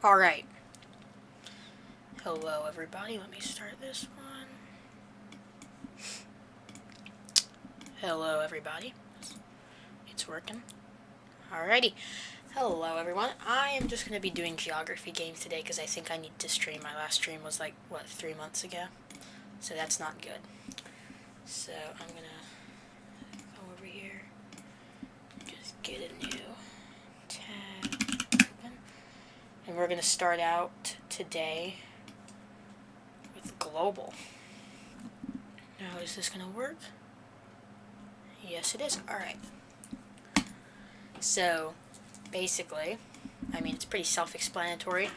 Alright. Hello, everybody. Let me start this one. Hello, everybody. It's working. Alrighty. Hello, everyone. I am just going to be doing geography games today because I think I need to stream. My last stream was 3 months ago? So that's not good. So I'm going to go over here. Just get a new tab open. And we're going to start out today with global. Now, is this going to work? Yes, it is. Alright. So, basically, I mean, it's pretty self-explanatory.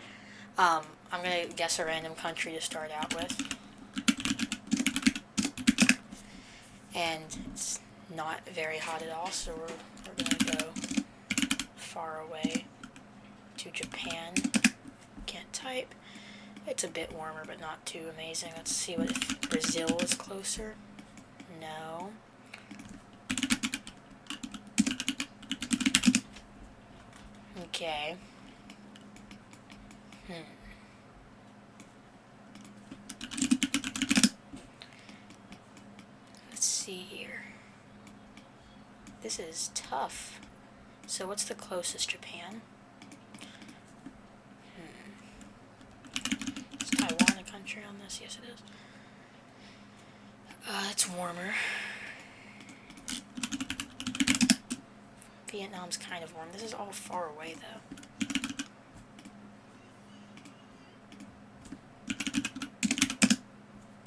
I'm going to guess a random country to start out with. And it's not very hot at all, so we're going to go far away to Japan. Can't type. It's a bit warmer, but not too amazing. Let's see what if Brazil is closer. No. Okay. Let's see here. This is tough. So what's the closest? Japan? Is Taiwan a country on this? Yes, it is. It's warmer. Vietnam's kind of warm. This is all far away, though.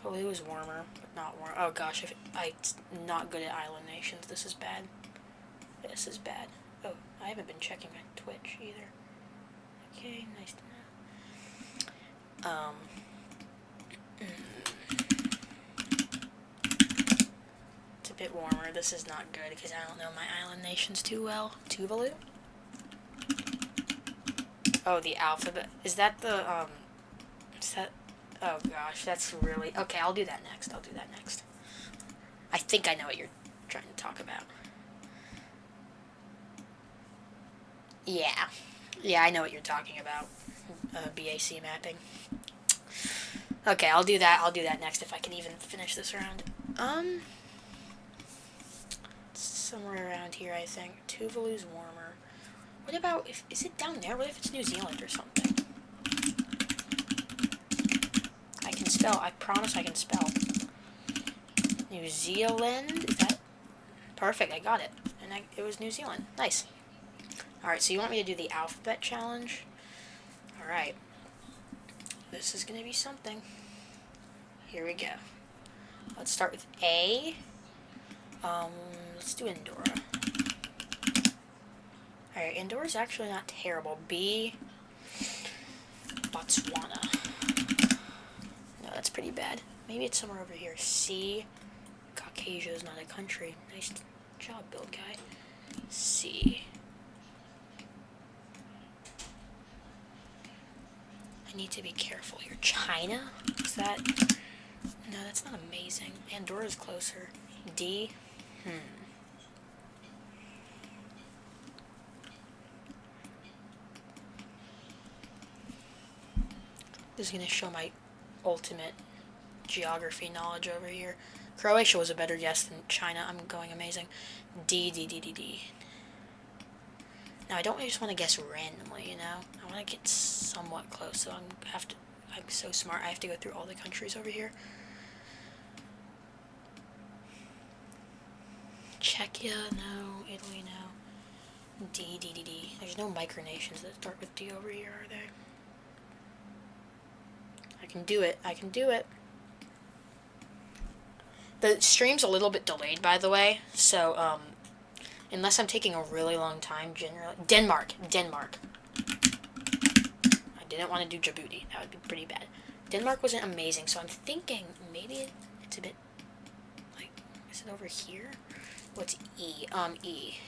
Peru is warmer, but not warm. Oh gosh, I'm not good at island nations. This is bad. This is bad. Oh, I haven't been checking my Twitch either. Okay, nice to know. It's a bit warmer. This is not good because I don't know my island nations too well. Tuvalu? Oh, the alphabet. Is that the, is that... Oh gosh, that's really... Okay, I'll do that next. I think I know what you're trying to talk about. Yeah. Yeah, I know what you're talking about. BAC mapping. Okay, I'll do that next if I can even finish this round. Somewhere around here, I think. Tuvalu's warmer. What about is it down there? What if it's New Zealand or something? I can spell. I promise I can spell. New Zealand? Is that... Perfect, I got it. And it was New Zealand. Nice. Alright, so you want me to do the alphabet challenge? Alright. This is going to be something. Here we go. Let's start with A. Let's do Andorra. Alright, Andorra's actually not terrible. B. Botswana. No, that's pretty bad. Maybe it's somewhere over here. C. Caucasia is not a country. Nice job, build guy. C. I need to be careful here. China? Is that... No, that's not amazing. Andorra's closer. D. This is going to show my ultimate geography knowledge over here. Croatia was a better guess than China. I'm going amazing. D. Now, I don't just want to guess randomly, you know? I want to get somewhat close, so I'm so smart. I have to go through all the countries over here. Czechia, no. Italy, no. D. There's no micronations that start with D over here, are there? I can do it. The stream's a little bit delayed, by the way, so, unless I'm taking a really long time, generally... Denmark. I didn't want to do Djibouti. That would be pretty bad. Denmark wasn't amazing, so I'm thinking maybe it's a bit... is it over here? What's E? E.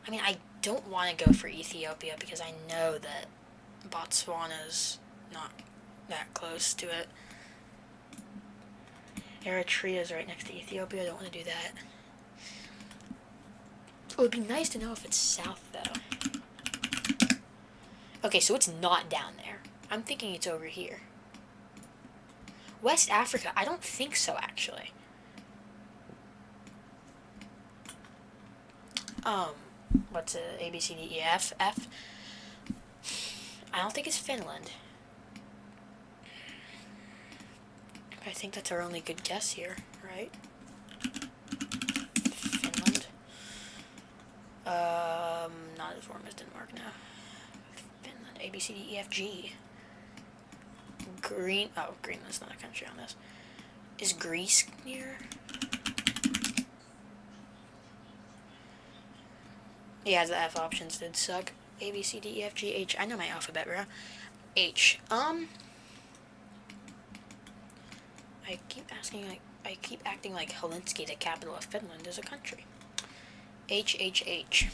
I mean, I don't want to go for Ethiopia because I know that Botswana's not that close to it. Eritrea is right next to Ethiopia. I don't want to do that. It would be nice to know if it's south, though. Okay, so it's not down there. I'm thinking it's over here. West Africa? I don't think so, actually. What's A, B, C, D, E, F, F? I don't think it's Finland. I think that's our only good guess here, right? Finland. Not as warm as Denmark now. Finland, A, B, C, D, E, F, G. Greenland's not a country on this. Is Greece near? Yeah, the F options did suck. A, B, C, D, E, F, G, H. I know my alphabet, bro. H. I keep acting like Helsinki, the capital of Finland, is a country. H, H, H.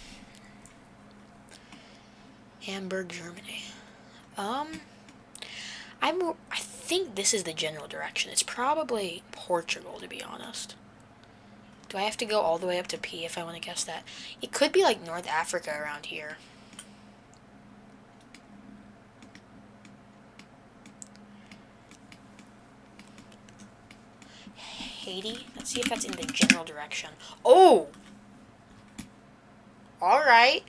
Hamburg, Germany. I think this is the general direction. It's probably Portugal, to be honest. Do I have to go all the way up to P if I want to guess that? It could be like North Africa around here. Haiti? Let's see if that's in the general direction. Oh! Alright.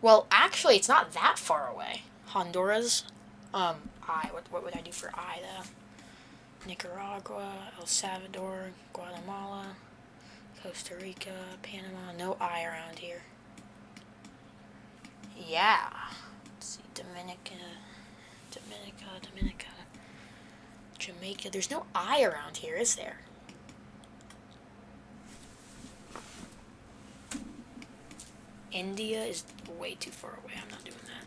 Well, actually, it's not that far away. Honduras. What would I do for I, though? Nicaragua, El Salvador, Guatemala, Costa Rica, Panama. No I around here. Yeah. Let's see. Dominica. Jamaica. There's no I around here, is there? India is way too far away. I'm not doing that.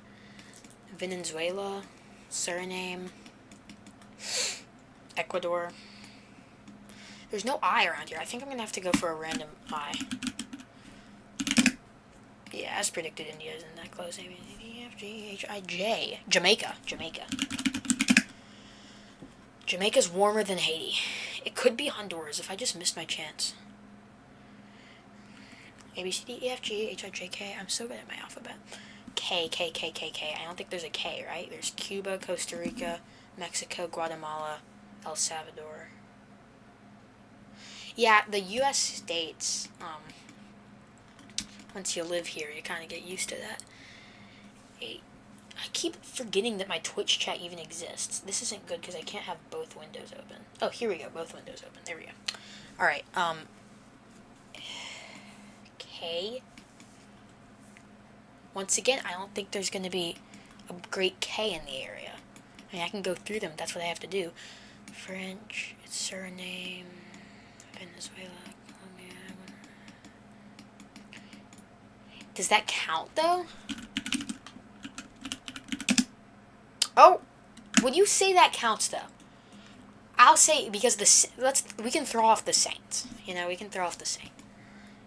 Venezuela, Suriname, Ecuador. There's no I around here. I think I'm gonna have to go for a random I. Yeah, as predicted, India isn't that close. A, B, C, D, E, F, G, H, I, J. Jamaica. Jamaica's warmer than Haiti. It could be Honduras if I just missed my chance. A, B, C, D, E, F, G, H, I, J, K. I'm so good at my alphabet. K. I don't think there's a K, right? There's Cuba, Costa Rica, Mexico, Guatemala, El Salvador. Yeah, the U.S. states, once you live here, you kind of get used to that. I keep forgetting that my Twitch chat even exists. This isn't good because I can't have both windows open. Oh, here we go. Both windows open. There we go. Alright, K. Once again, I don't think there's going to be a great K in the area. I mean, I can go through them. That's what I have to do. French, Suriname, Venezuela, Colombia. Does that count, though? Oh, would you say that counts, though? I'll say, because we can throw off the Saints. You know, we can throw off the Saint.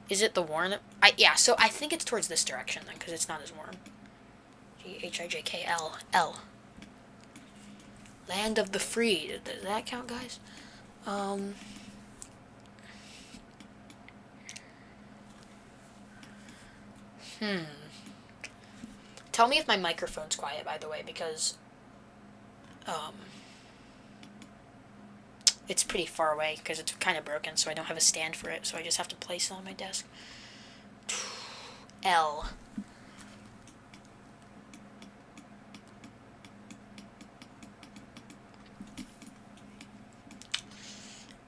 Is it the warm? Yeah, so I think it's towards this direction, then, because it's not as warm. G-H-I-J-K-L. L. Land of the free. Does that count, guys? Tell me if my microphone's quiet, by the way, because it's pretty far away because it's kind of broken, so I don't have a stand for it, so I just have to place it on my desk. L.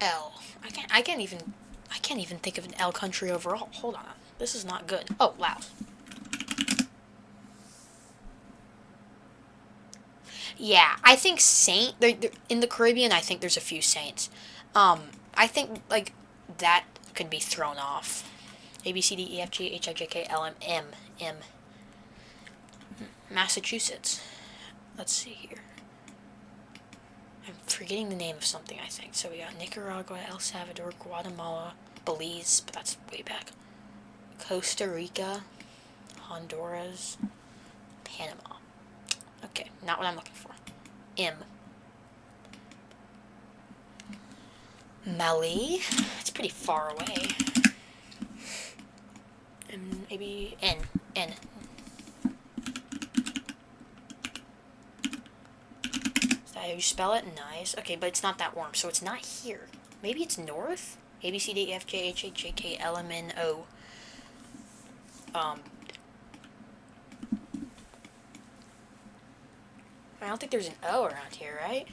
L. I can't even think of an L country overall. Hold on. This is not good. Oh, Laos. Yeah, I think Saint. In the Caribbean, I think there's a few saints. I think like that could be thrown off. A B C D E F G H I J K L M M M. Massachusetts. Let's see here. I'm forgetting the name of something, I think. So we got Nicaragua, El Salvador, Guatemala, Belize, but that's way back. Costa Rica, Honduras, Panama. Okay, not what I'm looking for. M. Mali? It's pretty far away. And maybe N. N. Is that how you spell it? Nice. Okay, but it's not that warm, so it's not here. Maybe it's north? A, B, C, D, E, F, G, H, I, J, K, L, M, N, O. I don't think there's an O around here, right?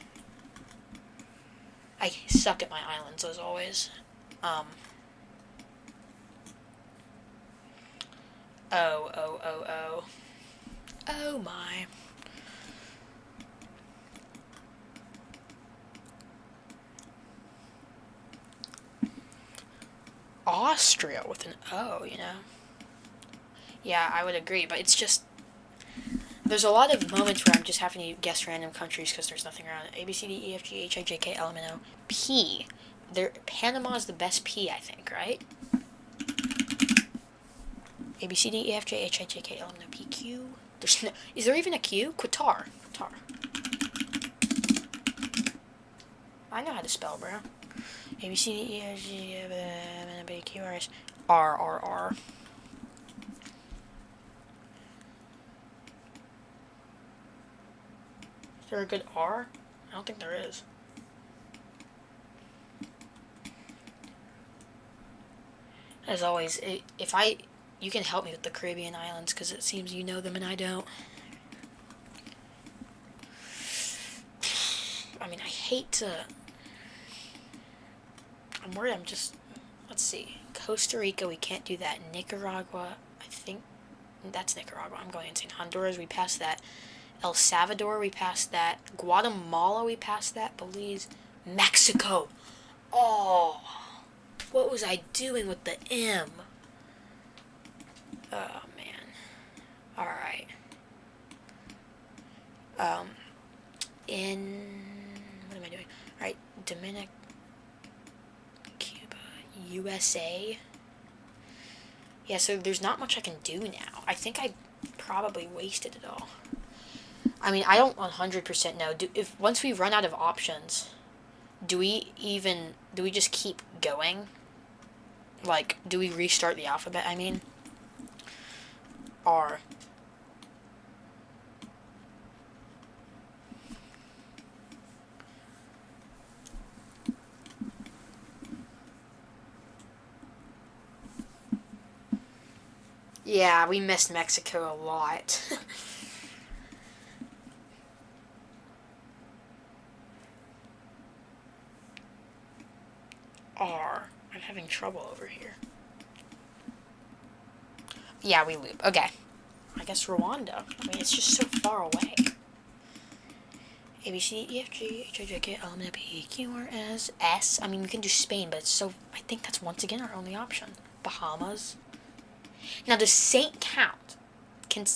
I suck at my islands, as always. O, O, O, O. Oh my. Austria with an O, you know? Yeah, I would agree, but it's just... There's a lot of moments where I'm just having to guess random countries because there's nothing around it. A, B, C, D, E, F, G, H, I, J, K, L, M, N, O. P. Panama is the best P, I think, right? A, B, C, D, E, F, G, H, I, J, K, L, M, N, O, P, Q. There's no... Is there even a Q? Qatar. Qatar. I know how to spell, bro. A, B, C, D, E, F, G, H, I, J, K, L, M, N, O, P, Q, R, S. R, R, R. Is there a good R? I don't think there is. As always, you can help me with the Caribbean islands because it seems you know them and I don't. I mean, I hate to... I'm worried let's see. Costa Rica, we can't do that. Nicaragua, I think that's Nicaragua. I'm going insane. Honduras, we passed that. El Salvador, we passed that. Guatemala, we passed that. Belize. Mexico. Oh, what was I doing with the M? Oh, man. Alright. What am I doing? Alright, Dominic, Cuba, USA. Yeah, so there's not much I can do now. I think I probably wasted it all. I mean, I don't 100% know. If once we run out of options, do we just keep going? Like, do we restart the alphabet, I mean? R. Yeah, we missed Mexico a lot. R. I'm having trouble over here. Yeah, we loop. Okay. I guess Rwanda. I mean, it's just so far away. A, B, C, D, E, F, G, H, I, J, K, L, M, N, O, P, Q, R, S, S. I mean, we can do Spain, but it's so... I think that's once again our only option. Bahamas. Now, does Saint count?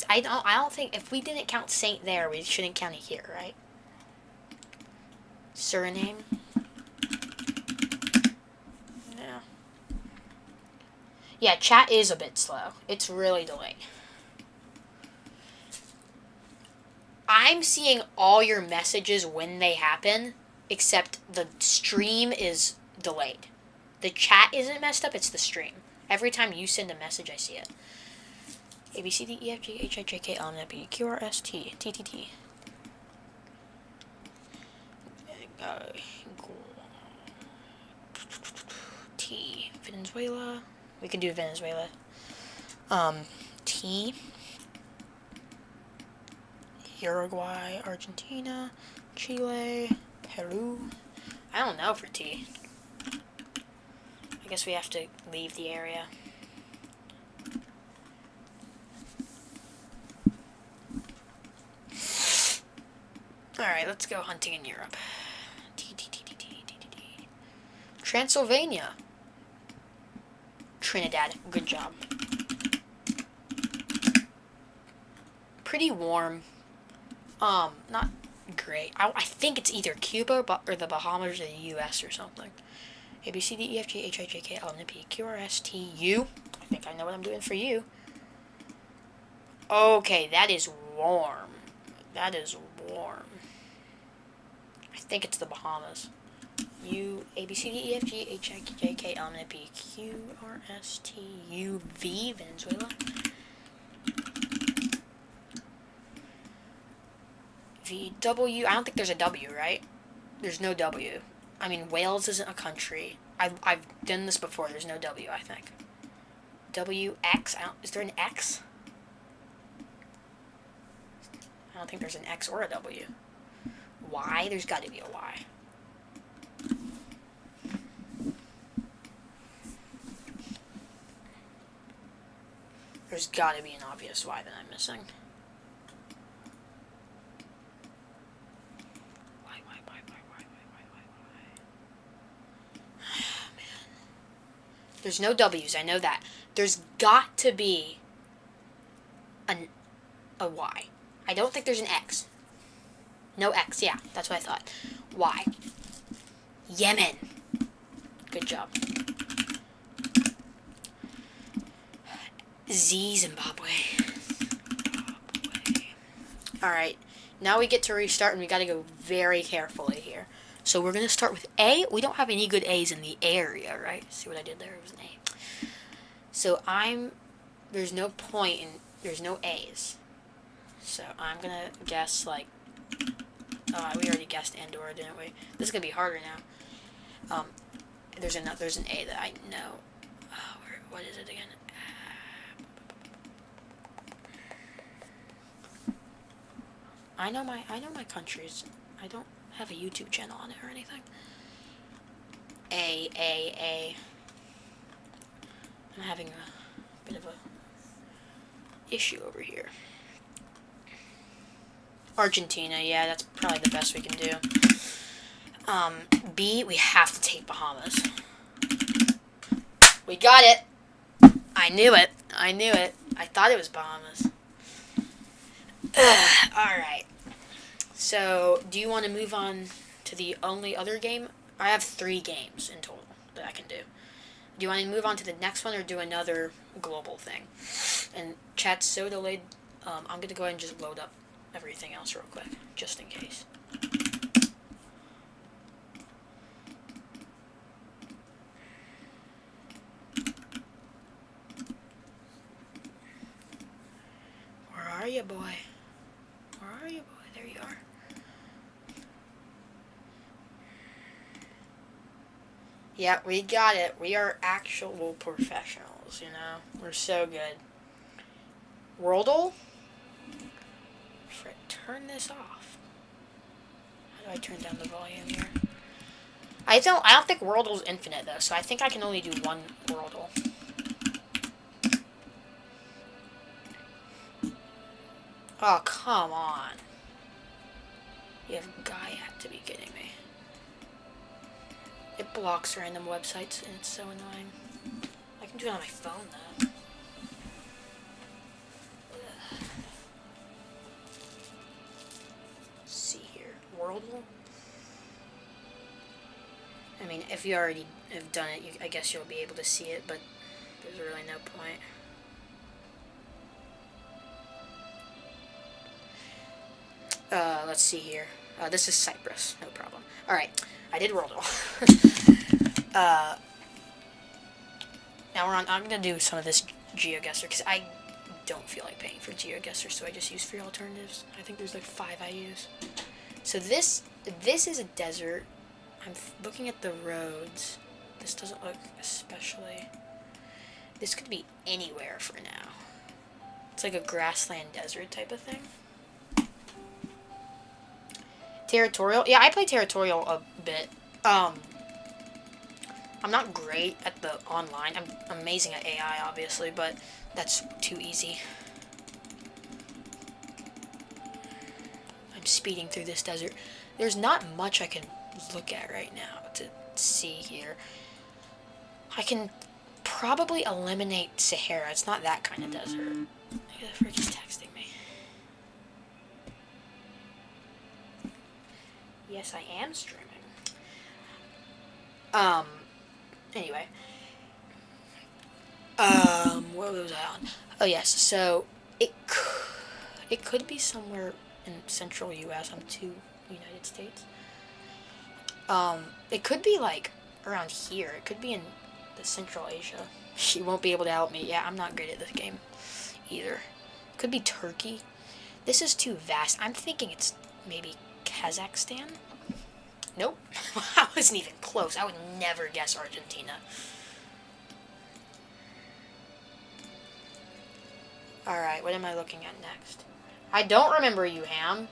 I don't think... If we didn't count Saint there, we shouldn't count it here, right? Suriname. Yeah. Yeah, chat is a bit slow. It's really delayed. I'm seeing all your messages when they happen, except the stream is delayed. The chat isn't messed up, it's the stream. Every time you send a message, I see it. A, B, C, D, E, F, G, H, I, J, K, L, M, N, O, P, Q, R, S, T, T, T, T. T. Venezuela. We can do Venezuela. T. Uruguay, Argentina, Chile, Peru. I don't know for T. I guess we have to leave the area. Alright, let's go hunting in Europe. T, T, T, T, T, T, T, T. Transylvania. Trinidad. Good job. Pretty warm. Not great. I think it's either Cuba or the Bahamas or the U.S. or something. A, B, C, D, E, F, G, H, I, J, K, L, M, N, P, Q, R, S, T, U. I think I know what I'm doing for you. Okay, that is warm. That is warm. I think it's the Bahamas. U, A, B, C, D, E, F, G, H, I, J, K, L, M, N, P, Q, R, S, T, U, V, Venezuela. V, W, I don't think there's a W, right? There's no W. I mean, Wales isn't a country. I've done this before. There's no W, I think. W, X, is there an X? I don't think there's an X or a W. Y, there's got to be a Y. There's got to be an obvious Y that I'm missing. Y. Man. There's no W's, I know that. There's got to be a Y. I don't think there's an X. No X, yeah, that's what I thought. Y. Yemen. Good job. Z, Zimbabwe. Alright, now we get to restart and we gotta go very carefully here. So we're gonna start with A. We don't have any good A's in the area, right? See what I did there? It was an A. So there's no point in, there's no A's. So I'm gonna guess like, we already guessed Andorra, didn't we? This is gonna be harder now. There's an A that I know. What is it again? I know my countries. I don't have a YouTube channel on it or anything. A. I'm having a bit of a issue over here. Argentina, yeah, that's probably the best we can do. B, we have to take Bahamas. We got it. I knew it. I thought it was Bahamas. Alright. So, do you want to move on to the only other game? I have 3 games in total that I can do. Do you want to move on to the next one or do another global thing? And chat's so delayed, I'm going to go ahead and just load up everything else real quick, just in case. Where are you, boy? Where are you, boy? There you are. Yeah, we got it. We are actual professionals, you know? We're so good. Worldle? Frick, turn this off. How do I turn down the volume here? I don't think Worldle's infinite, though, so I think I can only do one Worldle. Oh, come on. You have got to be kidding me. It blocks random websites, and it's so annoying. I can do it on my phone, though. Let's see here. Worldle? I mean, if you already have done it, I guess you'll be able to see it, but there's really no point. Let's see here. This is Cyprus, no problem. Alright, I did Worldle. Now I'm gonna do some of this GeoGuessr, because I don't feel like paying for GeoGuessr, so I just use free alternatives. I think there's like 5 I use. So this is a desert. I'm looking at the roads. This doesn't look especially... This could be anywhere for now. It's like a grassland desert type of thing. Territorial? Yeah, I play Territorial a bit. I'm not great at the online. I'm amazing at AI, obviously, but that's too easy. I'm speeding through this desert. There's not much I can look at right now to see here. I can probably eliminate Sahara. It's not that kind of desert. Who the frick is texting me? Yes, I am streaming. Anyway. What was I on? Oh, yes, so it could be somewhere in central U.S. I'm to United States. It could be like around here. It could be in the Central Asia. She won't be able to help me. Yeah, I'm not great at this game either. Could be Turkey. This is too vast. I'm thinking it's maybe Kazakhstan. Nope. I wasn't even close. I would never guess Argentina. Alright, what am I looking at next? I don't remember you, Ham.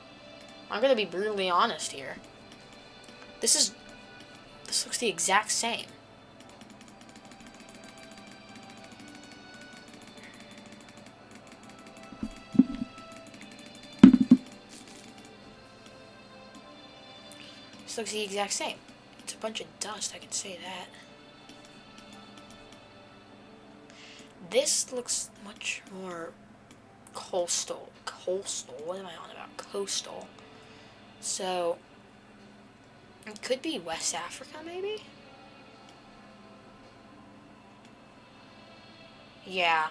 I'm gonna be brutally honest here. This looks the exact same. This looks the exact same. It's a bunch of dust, I can say that. This looks much more coastal. Coastal? What am I on about? Coastal. So, it could be West Africa, maybe? Yeah.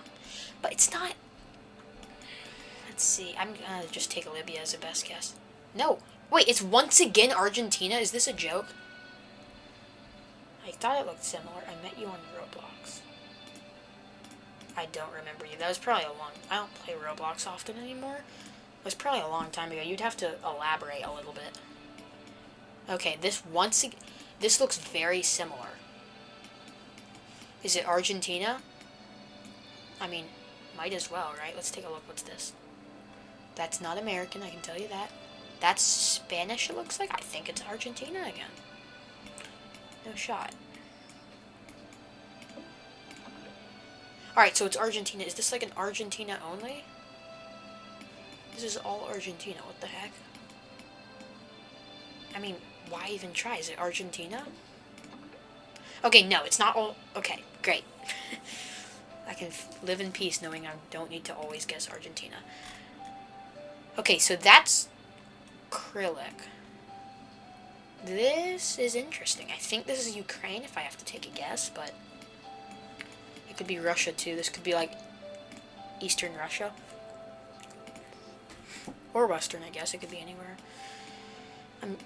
But it's not... Let's see. I'm gonna just take Libya as a best guess. No. Wait, it's once again Argentina? Is this a joke? I thought it looked similar. I met you on Roblox. I don't remember you. That was probably a long... I don't play Roblox often anymore. It was probably a long time ago. You'd have to elaborate a little bit. Okay, this looks very similar. Is it Argentina? I mean, might as well, right? Let's take a look. What's this? That's not American, I can tell you that. That's Spanish, it looks like. I think it's Argentina again. No shot. Alright, so it's Argentina. Is this like an Argentina only? This is all Argentina. What the heck? I mean, why even try? Is it Argentina? Okay, no, it's not all... Okay, great. I can live in peace knowing I don't need to always guess Argentina. Okay, so that's acrylic. This is interesting. I think this is Ukraine, if I have to take a guess, but... It could be Russia, too. This could be, like, Eastern Russia. Or Western, I guess. It could be anywhere.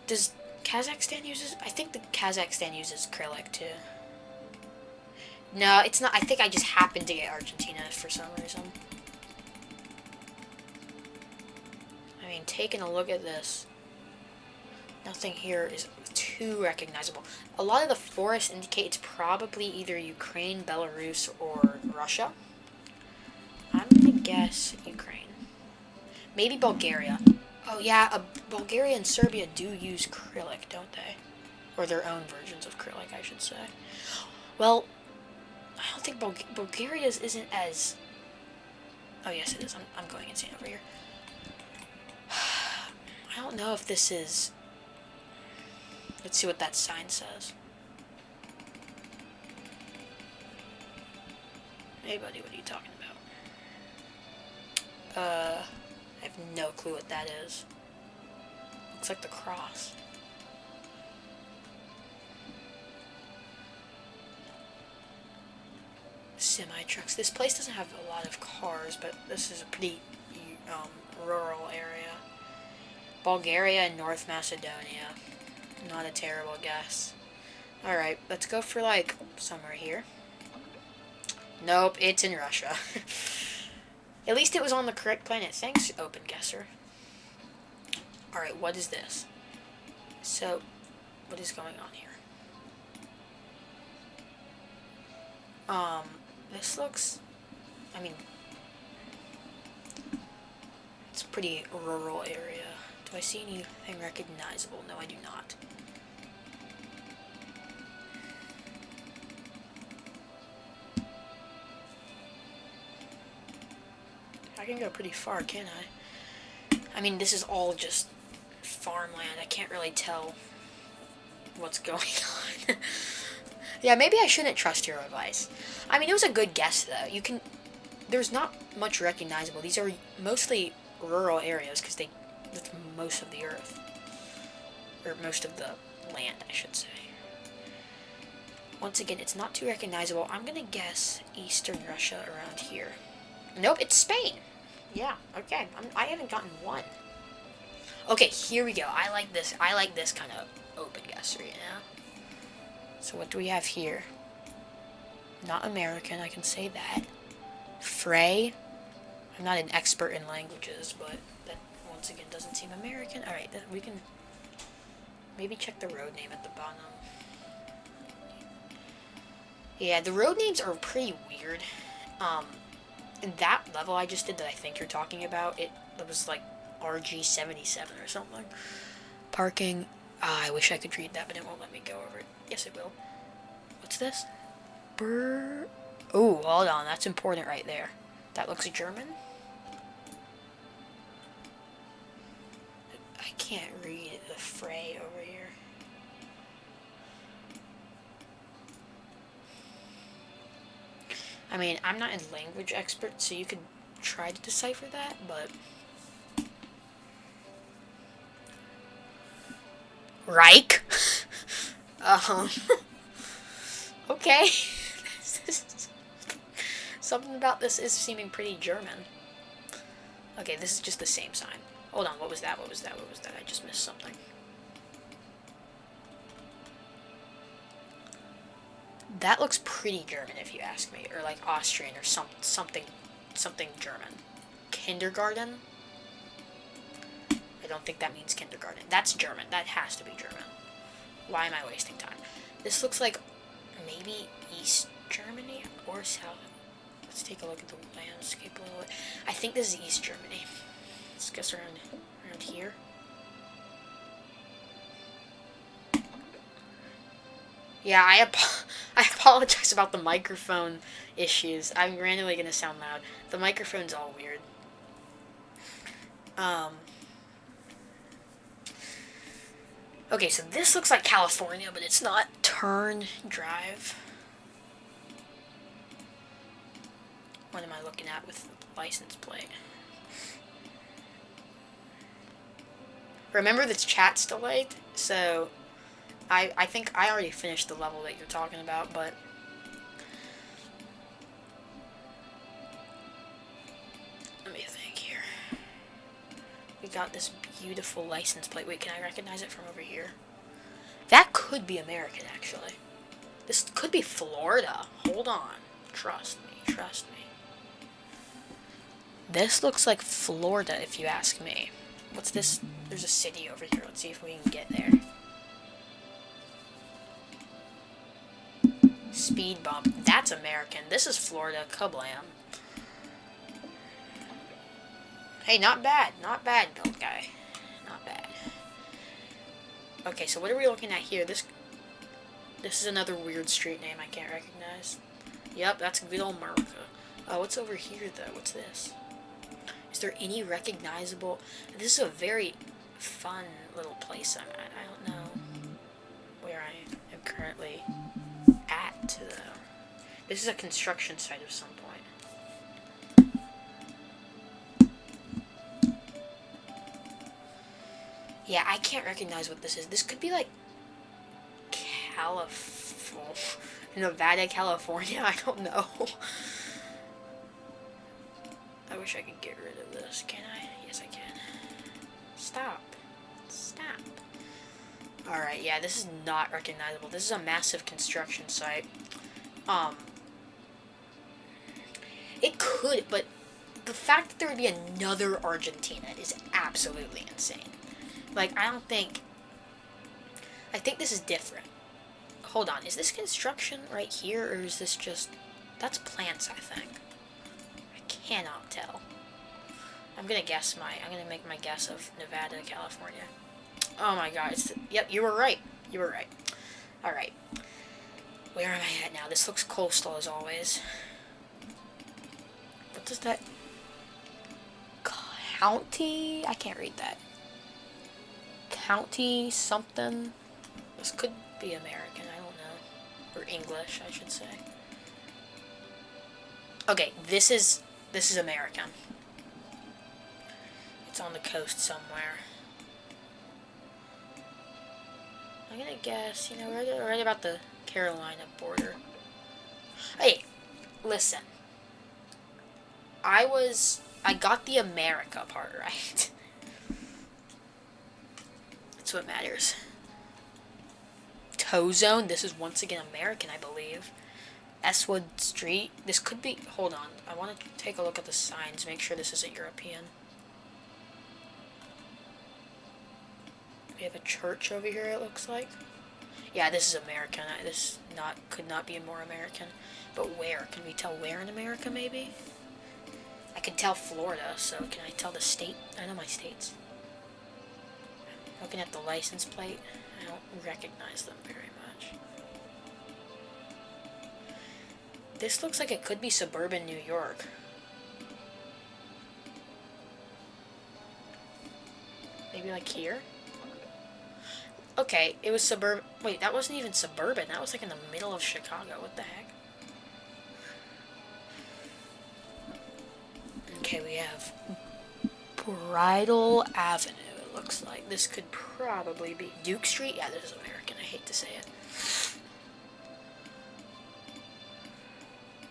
Does Kazakhstan uses... I think the Kazakhstan uses acrylic, too. No, it's not. I think I just happened to get Argentina for some reason. I mean, taking a look at this, nothing here is too recognizable. A lot of the forests indicate it's probably either Ukraine, Belarus, or Russia. I'm gonna guess Ukraine. Maybe Bulgaria. Oh yeah, Bulgaria and Serbia do use acrylic, don't they? Or their own versions of acrylic, I should say. Well, I don't think Bulgaria's isn't as... Oh yes, it is. I'm going insane over here. I don't know if this is... Let's see what that sign says. Hey buddy, what are you talking about? I have no clue what that is. Looks like the cross. Semi-trucks. This place doesn't have a lot of cars, but this is a pretty rural area. Bulgaria and North Macedonia. Not a terrible guess. Alright, let's go for, like, somewhere here. Nope, it's in Russia. At least it was on the correct planet. Thanks, Open Guesser. Alright, what is this? So, what is going on here? This looks... I mean... It's a pretty rural area. Do I see anything recognizable? No, I do not. I can go pretty far, can't I? I mean, this is all just farmland. I can't really tell what's going on. Yeah, maybe I shouldn't trust your advice. I mean, it was a good guess, though. You can... There's not much recognizable. These are mostly rural areas, because that's most of the earth. Or most of the land, I should say. Once again, it's not too recognizable. I'm gonna guess Eastern Russia around here. Nope, it's Spain. Yeah, okay. I haven't gotten one. Okay, here we go. I like this. I like this kind of open guess right now. So what do we have here? Not American, I can say that. Frey. I'm not an expert in languages, but that once again doesn't seem American. Alright, we can maybe check the road name at the bottom. Yeah, the road names are pretty weird. In that level I just did that I think you're talking about, it was like RG77 or something. Parking. I wish I could read that, but it won't let me go over it. Yes, it will. What's this? Oh, hold on. That's important right there. That looks German. I can't read the fray over here. I mean, I'm not a language expert, so you could try to decipher that, but... Reich? Okay. Something about this is seeming pretty German. Okay, this is just the same sign. Hold on, what was that? What was that? What was that? I just missed something. That looks pretty German, if you ask me, or like Austrian, or something German. Kindergarten? I don't think that means kindergarten. That's German. That has to be German. Why am I wasting time? This looks like maybe East Germany or South. Let's take a look at the landscape a little bit. I think this is East Germany. Let's guess around here. Yeah, I apologize about the microphone issues. I'm randomly gonna sound loud. The microphone's all weird. Okay, so this looks like California, but it's not. Turn, drive. What am I looking at with the license plate? Remember, the chat's delayed, so I think I already finished the level that you're talking about, but... Let me think here. We got this beautiful license plate. Wait, can I recognize it from over here? That could be American, actually. This could be Florida. Hold on. Trust me, trust me. This looks like Florida, if you ask me. What's this? There's a city over here. Let's see if we can get there. Speed bump. That's American. This is Florida. Kablam. Hey, not bad. Not bad, build guy. Not bad. Okay, so what are we looking at here? This is another weird street name I can't recognize. Yep, that's good old America. Oh, what's over here, though? What's this? Is there any recognizable... This is a very fun little place I'm at. I don't know where I am currently at, though. This is a construction site of some point. Yeah, I can't recognize what this is. This could be like Nevada, California. I don't know. I wish I could get rid of this. Can I? Yes, I can. Stop. Stop. Alright, yeah, this is not recognizable. This is a massive construction site. It could, but the fact that there would be another Argentina is absolutely insane. Like, I think this is different. Hold on, is this construction right here, or is this just... That's plants, I think. I cannot tell. I'm gonna make my guess of Nevada, California. Oh my god, yep, you were right. You were right. Alright. Where am I at now? This looks coastal as always. What does that... County? I can't read that. County something. This could be American, I don't know. Or English, I should say. Okay, this is American. It's on the coast somewhere. I'm gonna guess, you know, right about the Carolina border. Hey, listen. I got the America part right. That's what matters. Tow Zone. This is once again American, I believe. Eswood Street. This could be... Hold on. I want to take a look at the signs. Make sure this isn't European. We have a church over here, it looks like. Yeah, this is American. This could not be more American. But where? Can we tell where in America, maybe? I can tell Florida, so can I tell the state? I know my states. Looking at the license plate, I don't recognize them very much. This looks like it could be suburban New York. Maybe like here? Okay, it was suburban. Wait, that wasn't even suburban. That was like in the middle of Chicago. What the heck? Okay, we have Bridle Avenue, it looks like. This could probably be Duke Street. Yeah, this is American. I hate to say it.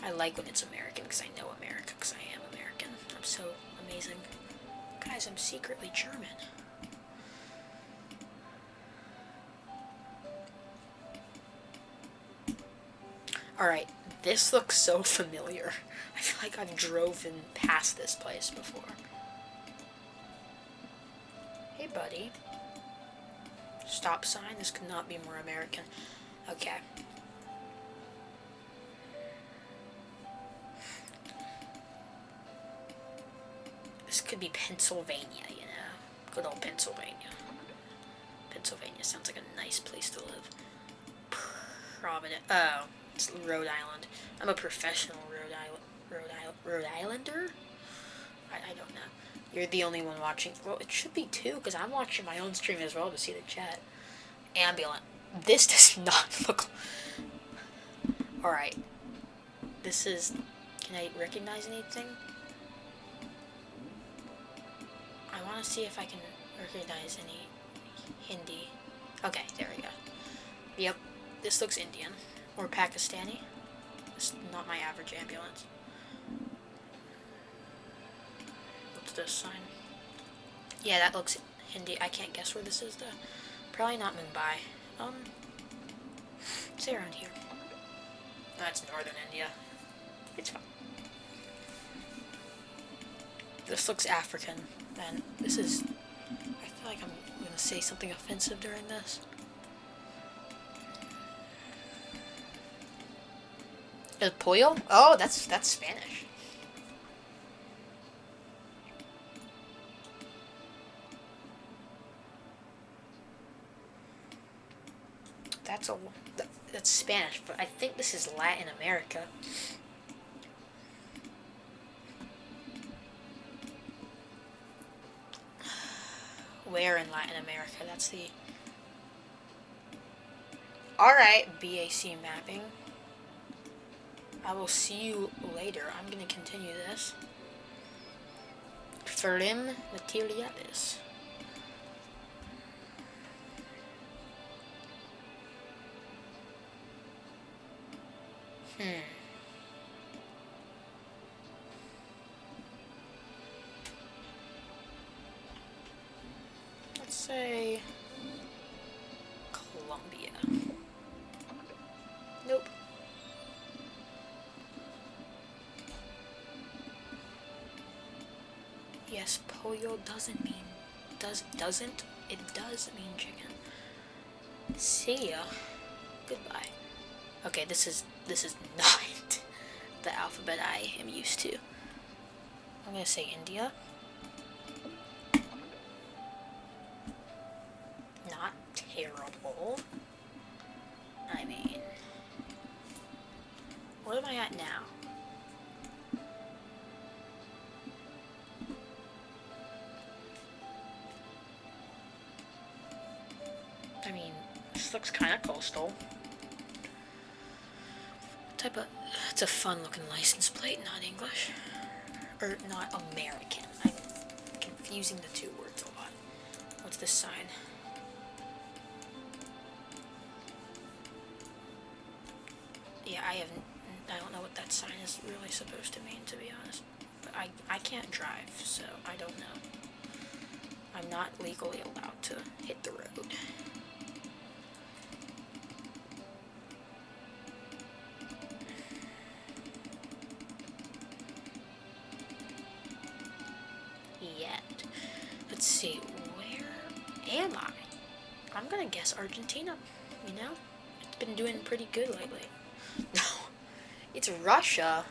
I like when it's American because I know America because I am American. I'm so amazing. Guys, I'm secretly German. Alright, this looks so familiar. I feel like I've driven past this place before. Hey, buddy. Stop sign? This could not be more American. Okay. This could be Pennsylvania, you know. Good old Pennsylvania. Pennsylvania sounds like a nice place to live. Providence. Oh, it's Rhode Island. I'm a professional Rhode Islander? I don't know. You're the only one watching. Well, it should be two, because I'm watching my own stream as well to see the chat. Ambulance. This does not look... Alright. This is... Can I recognize anything? I want to see if I can recognize any Hindi. Okay, there we go. Yep, this looks Indian. Or Pakistani. This is not my average ambulance. What's this sign? Yeah, that looks Hindi. I can't guess where this is, though. Probably not Mumbai. Say around here. That's northern India. It's fine. This looks African. Man, this is... I feel like I'm gonna say something offensive during this. El Pollo? Oh, that's Spanish. That's Spanish, but I think this is Latin America. Where in Latin America? That's the... Alright, BAC mapping. I will see you later. I'm going to continue this. Ferrim Materiales. Let's say Colombia. Nope. Yes, pollo doesn't mean doesn't. It does mean chicken. See ya. Goodbye. Okay, this is not the alphabet I am used to. I'm gonna say India. Not terrible. I mean, where am I at now? I mean, this looks kind of coastal. Type of... It's a fun-looking license plate, not English. Or not American. I'm confusing the two words a lot. What's this sign? Yeah, I don't know what that sign is really supposed to mean, to be honest. But I can't drive, so I don't know. I'm not legally allowed to hit the road. I'm gonna guess Argentina. You know, it's been doing pretty good lately. No, it's Russia.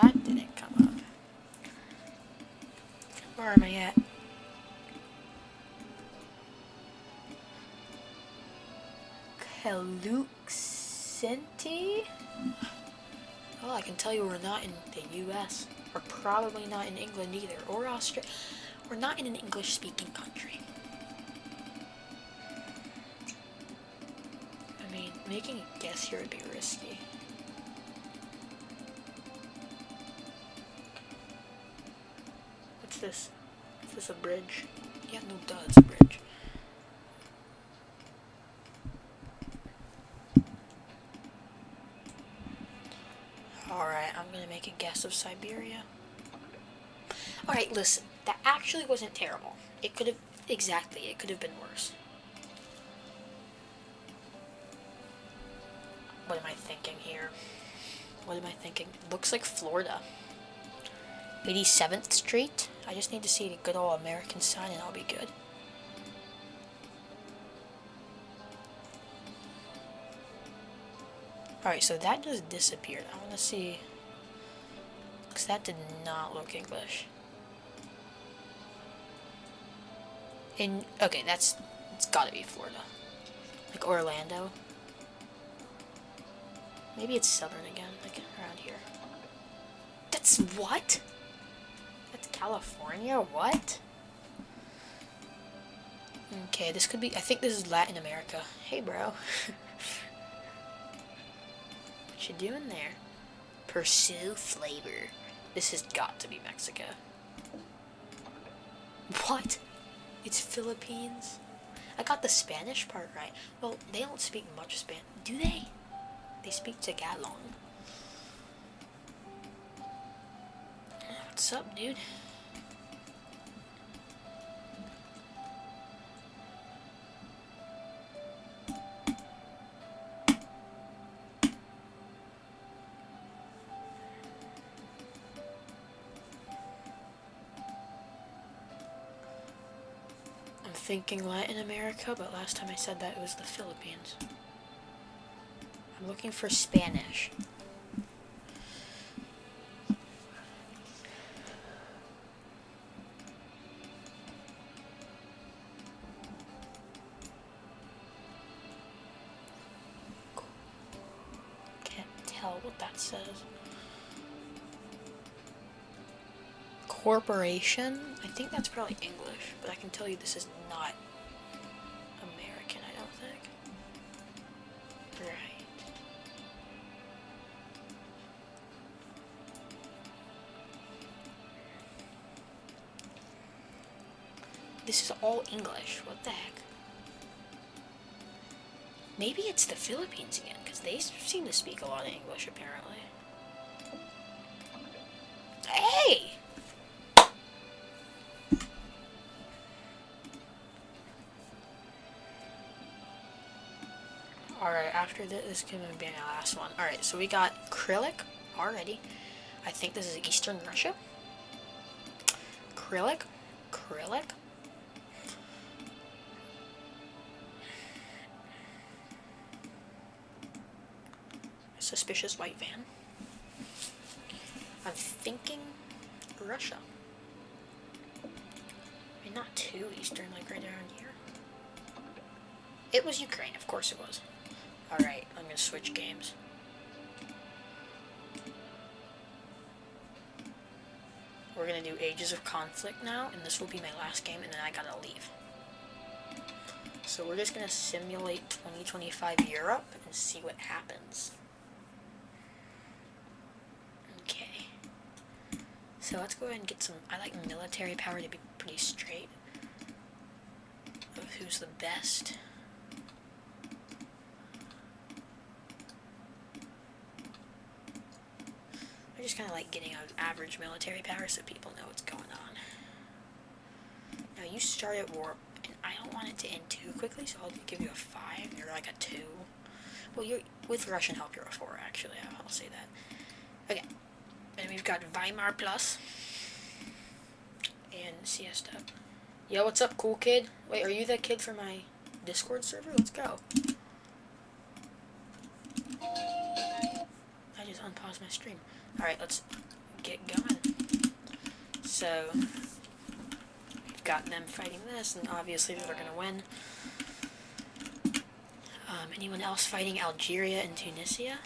That didn't come up. Where am I at? Kaluxenti? Well, I can tell you we're not in the U.S. We're probably not in England either, or Australia. We're not in an English-speaking country. I mean, making a guess here would be risky. What's this? Is this a bridge? Yeah, no, duh, it's a bridge. Alright, I'm gonna make a guess of Siberia. Alright, listen, that actually wasn't terrible. It could have, exactly, it could have been worse. What am I thinking here? What am I thinking? Looks like Florida. 87th Street? I just need to see a good old American sign and I'll be good. Alright, so that just disappeared. I want to see... because that did not look English. Okay, it's gotta be Florida. Like Orlando. Maybe it's southern again, like around here. That's what? That's California? What? Okay, this could be... I think this is Latin America. Hey, bro. What you doing there? Pursue flavor. This has got to be Mexico. What? It's Philippines? I got the Spanish part right. Well, they don't speak much Spanish. Do they? They speak Tagalog. What's up, dude? I'm thinking Latin America, but last time I said that it was the Philippines. I'm looking for Spanish. Can't tell what that says. Corporation? I think that's probably English, but I can tell you this is not American, I don't think. Right. This is all English. What the heck? Maybe it's the Philippines again, because they seem to speak a lot of English, apparently. Hey! Alright, after this is going to be my last one. Alright, so we got Krylik already. I think this is Eastern Russia. Krylik. Suspicious white van. I'm thinking Russia. I mean, not too eastern, like right around here. It was Ukraine, of course it was. Alright, I'm gonna switch games. We're gonna do Ages of Conflict now, and this will be my last game, and then I gotta leave. So we're just gonna simulate 2025 Europe and see what happens. Okay. So let's go ahead and get some... I like military power to be pretty straight. Of who's the best. I just kind of like getting an average military power so people know what's going on. Now you start at war, and I don't want it to end too quickly, so I'll give you a 5. You're like a 2. Well, you're with Russian help, you're a 4. Actually, I'll say that. Okay, and we've got Weimar Plus and Siesta. Yo, what's up, cool kid? Wait, are you that kid from my Discord server? Let's go. I just unpaused my stream. Alright, let's get going. So, we've got them fighting this, and obviously they're gonna win. Anyone else fighting Algeria and Tunisia?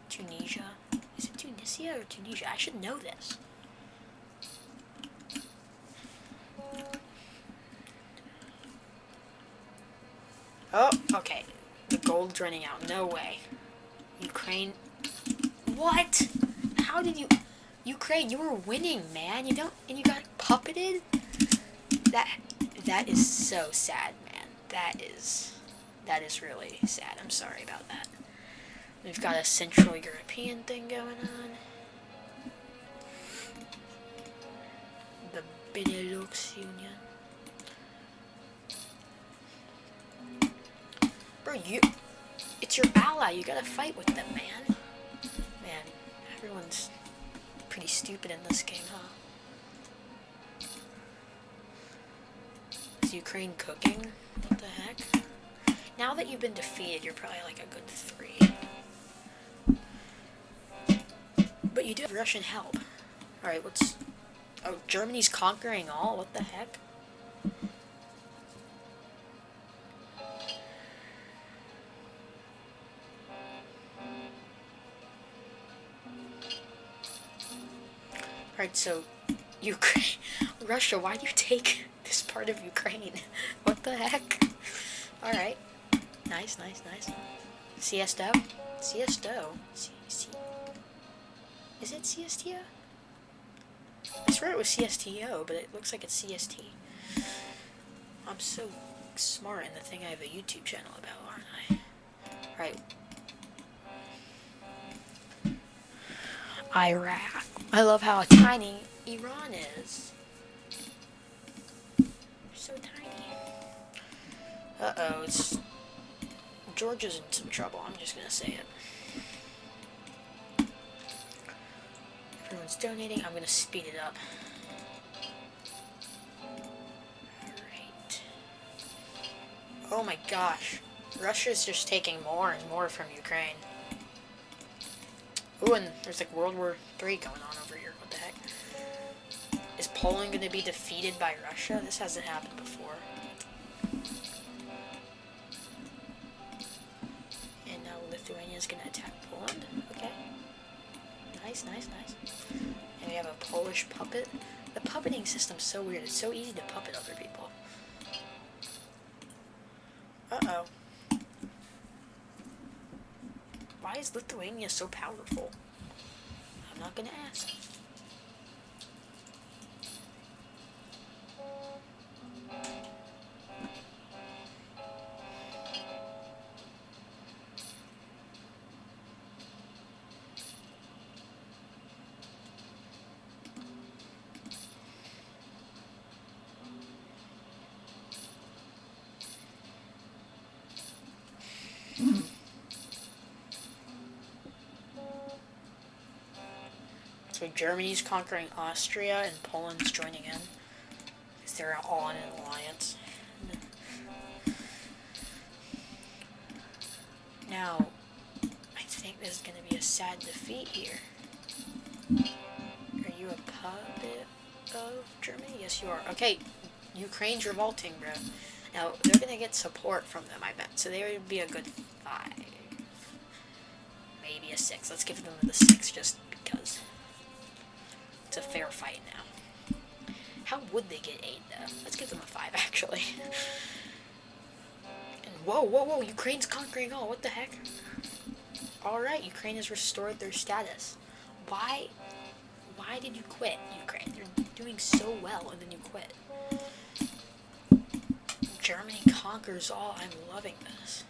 Tunisia? Is it Tunisia or Tunisia? I should know this. Oh, okay. The gold's running out. No way. Ukraine. What? How did you... Ukraine, you were winning, man. You don't... And you got puppeted? That is so sad, man. That is really sad. I'm sorry about that. We've got a Central European thing going on. The Benelux Union. Bro, it's your ally. You gotta fight with them, man. Man, everyone's pretty stupid in this game, huh? Is Ukraine cooking? What the heck? Now that you've been defeated, you're probably like a good 3. But you do have Russian help. Alright, what's... Oh, Germany's conquering all? What the heck? Alright, so... Ukraine... Russia, why do you take this part of Ukraine? What the heck? Alright. Nice, nice, nice. CSDO? CSDO? Is it CSTO? I swear it was CSTO, but it looks like it's CST. I'm so smart in the thing I have a YouTube channel about, aren't I? Right. Iraq. I love how tiny Iran is. They're so tiny. Uh-oh, it's... Georgia's in some trouble, I'm just gonna say it. Everyone's donating, I'm gonna speed it up. Alright. Oh my gosh. Russia's just taking more and more from Ukraine. Ooh, and there's like World War III going on over here. What the heck? Is Poland gonna be defeated by Russia? This hasn't happened before. And now Lithuania's gonna attack Poland. Okay. Nice, nice, nice. And we have a Polish puppet. The puppeting system's so weird. It's so easy to puppet other people. Uh-oh. Why is Lithuania so powerful? I'm not gonna ask. So Germany's conquering Austria and Poland's joining in. Because they're all in an alliance. Now, I think this is going to be a sad defeat here. Are you a puppet of Germany? Yes, you are. Okay, Ukraine's revolting, bro. Now, they're going to get support from them, I bet. So they would be a good 5. Maybe a 6. Let's give them the 6 just because. It's a fair fight now. How would they get 8, though? Let's give them a 5, actually. And whoa, whoa, whoa, Ukraine's conquering all. What the heck? Alright, Ukraine has restored their status. Why did you quit, Ukraine? You're doing so well, and then you quit. Germany conquers all. I'm loving this.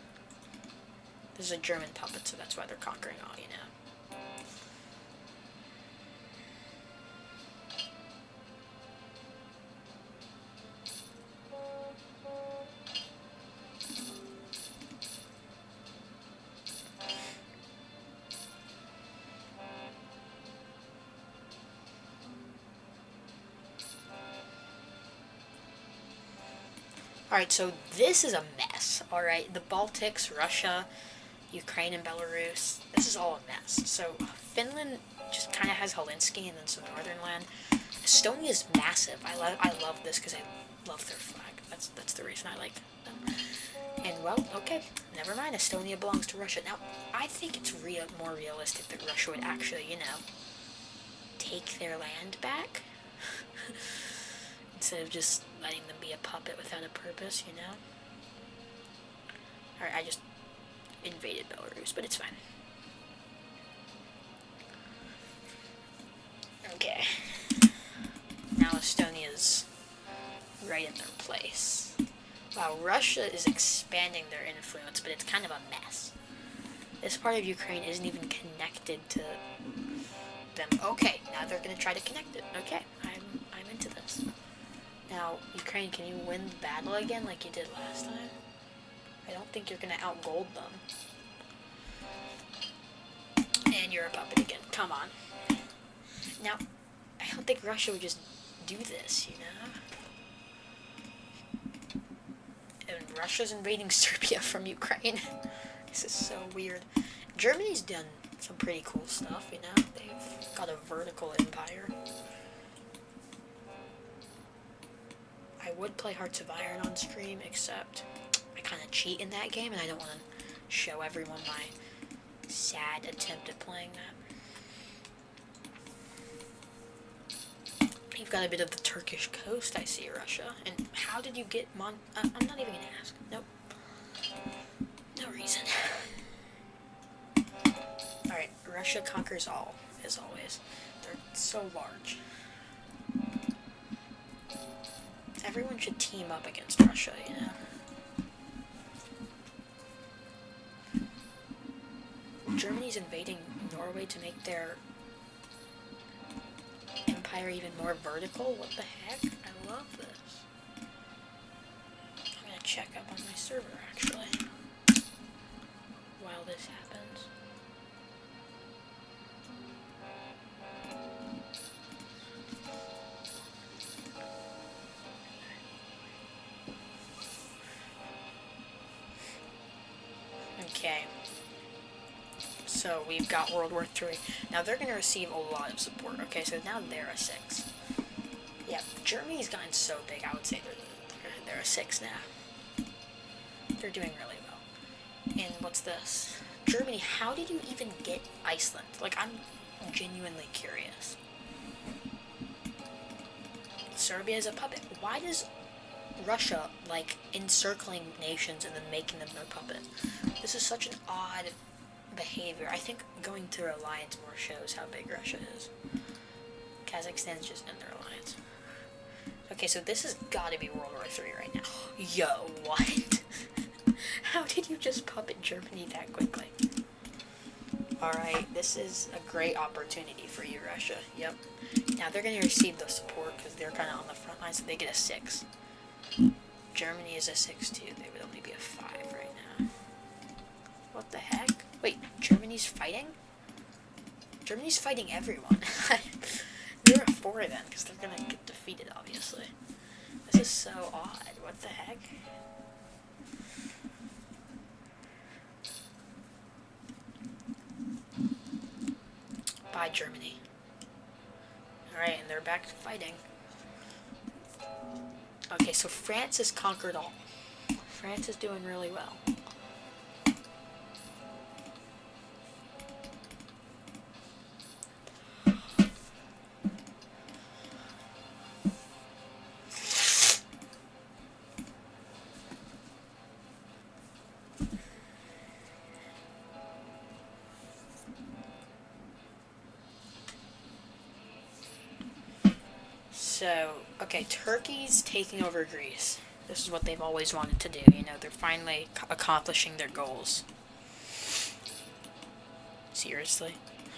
This is a German puppet, so that's why they're conquering all, you know. Alright, so this is a mess. Alright, the Baltics, Russia, Ukraine, and Belarus. This is all a mess. So Finland just kind of has Helsinki and then some northern land. Estonia is massive. I love this because I love their flag. That's the reason I like them. And well, okay, never mind. Estonia belongs to Russia. Now, I think it's more realistic that Russia would actually, take their land back instead of just letting them be a puppet without a purpose. Alright, I just invaded Belarus, but it's fine. Okay. Now Estonia's right in their place. Wow, Russia is expanding their influence, but it's kind of a mess. This part of Ukraine isn't even connected to them. Okay, now they're gonna try to connect it. Okay, I'm into this. Now, Ukraine, can you win the battle again like you did last time? I don't think you're gonna outgold them. And you're a puppet again. Come on. Now, I don't think Russia would just do this, And Russia's invading Serbia from Ukraine. This is so weird. Germany's done some pretty cool stuff, They've got a vertical empire. I would play Hearts of Iron on stream, except I kind of cheat in that game, and I don't want to show everyone my sad attempt at playing that. You've got a bit of the Turkish coast, I see, Russia. And how did you get I'm not even gonna ask. Nope. No reason. Alright, Russia conquers all, as always. They're so large. Everyone should team up against Russia, Germany's invading Norway to make their empire even more vertical? What the heck? I love this. I'm gonna check up on my server, actually, while this happens. Okay. So we've got World War III. Now they're going to receive a lot of support. Okay, so now they're a 6. Yeah, Germany's gotten so big, I would say they're a 6 now. They're doing really well. And what's this? Germany, how did you even get Iceland? Like, I'm genuinely curious. Serbia is a puppet. Why does Russia like encircling nations and then making them their puppet? This is such an odd behavior. I think going through alliance more shows how big Russia is. Kazakhstan's just in their alliance. Okay, so this has got to be World War III right now. Yo, what? How did you just puppet Germany that quickly? Alright, this is a great opportunity for you, Russia. Yep. Now they're going to receive the support because they're kind of on the front line, so they get a 6. Germany is a 6 too. They would only be a 5 right now. What the heck? Wait, Germany's fighting? Germany's fighting everyone. They're a 4 then, because they're gonna get defeated, obviously. This is so odd. What the heck? Bye, Germany. Alright, and they're back to fighting. Okay, so France has conquered all. France is doing really well. So, okay, Turkey's taking over Greece. This is what they've always wanted to do, they're finally accomplishing their goals. Seriously?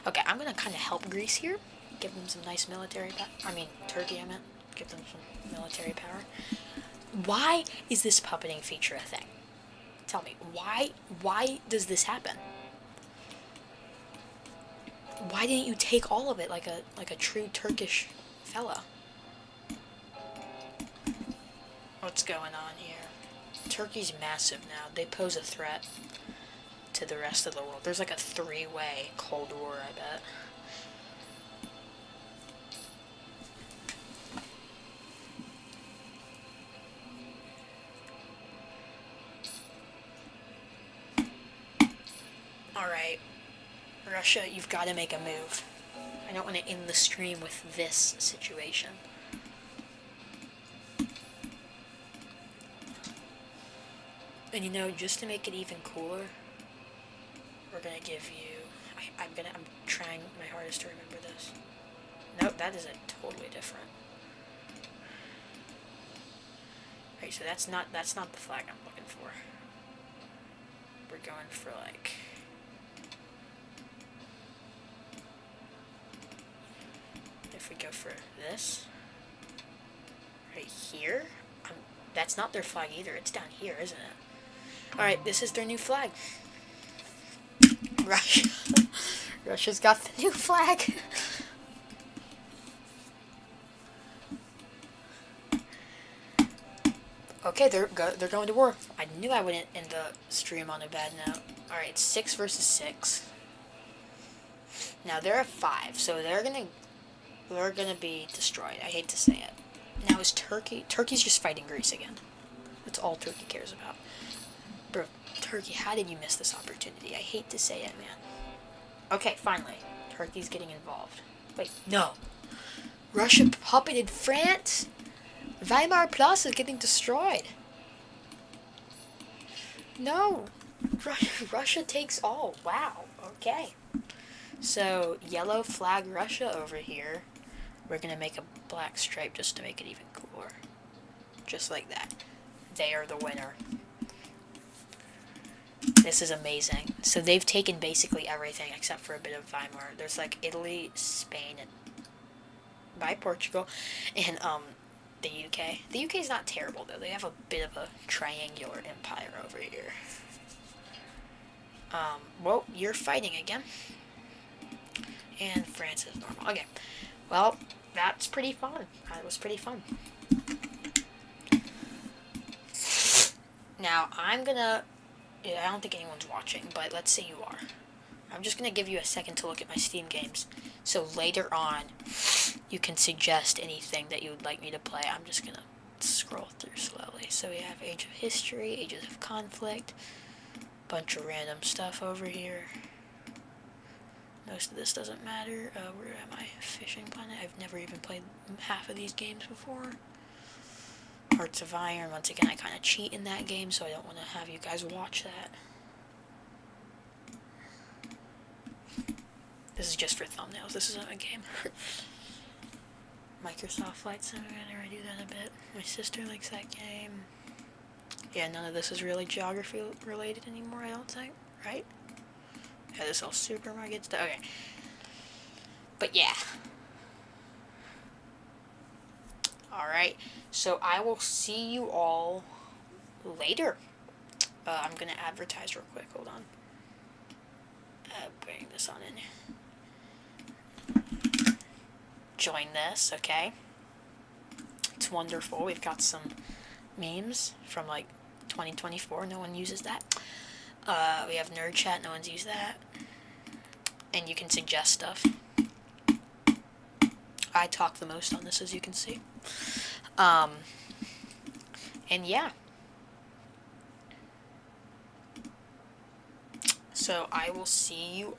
Okay, I'm gonna kind of help Greece here. Give them some nice military power. I mean, Turkey, I meant. Give them some military power. Why is this puppeting feature a thing? Tell me, why does this happen? Why didn't you take all of it like a true Turkish fella? What's going on here? Turkey's massive now. They pose a threat to the rest of the world. There's like a three-way Cold War, I bet. Alright, Russia, you've got to make a move. I don't want to end the stream with this situation. And you know, just to make it even cooler, we're gonna give you... I'm trying my hardest to remember this. Nope, that is a totally different. Right, so that's not the flag I'm looking for. We're going for like... If we go for this, right here, that's not their flag either. It's down here, isn't it? Alright, this is their new flag. Russia. Russia's got the new flag. Okay, they're going to war. I knew I wouldn't end the stream on a bad note. Alright, it's 6 versus 6. Now they're at 5, so they're gonna be destroyed. I hate to say it. Now is Turkey's just fighting Greece again. That's all Turkey cares about. Bro, Turkey, how did you miss this opportunity? I hate to say it, man. Okay, finally. Turkey's getting involved. Wait, no. Russia puppeted France? Weimar Plus is getting destroyed. No. Russia takes all. Wow. Okay. So, yellow flag Russia over here. We're going to make a black stripe just to make it even cooler. Just like that. They are the winner. This is amazing. So they've taken basically everything except for a bit of Weimar. There's like Italy, Spain, and by Portugal, and the UK. The UK is not terrible though. They have a bit of a triangular empire over here. Well, you're fighting again. And France is normal. Okay. Well, that's pretty fun. That was pretty fun. Now, I'm gonna... I don't think anyone's watching, but let's say you are. I'm just gonna give you a second to look at my Steam games. So later on, you can suggest anything that you would like me to play. I'm just gonna scroll through slowly. So we have Age of History, Ages of Conflict, bunch of random stuff over here. Most of this doesn't matter. Where am I? Fishing Planet. I've never even played half of these games before. Hearts of Iron. Once again, I kind of cheat in that game, so I don't want to have you guys watch that. This is just for thumbnails. This isn't a game. Microsoft Flight Simulator. I do that a bit. My sister likes that game. Yeah, none of this is really geography related anymore, I don't think. Right? Yeah, this all supermarket stuff. Okay. But yeah. Alright. So I will see you all later. I'm going to advertise real quick. Hold on. Bring this on in. Join this, okay? It's wonderful. We've got some memes from like 2024. No one uses that. We have Nerd Chat. No one's used that. And you can suggest stuff. I talk the most on this, as you can see. And yeah. So I will see you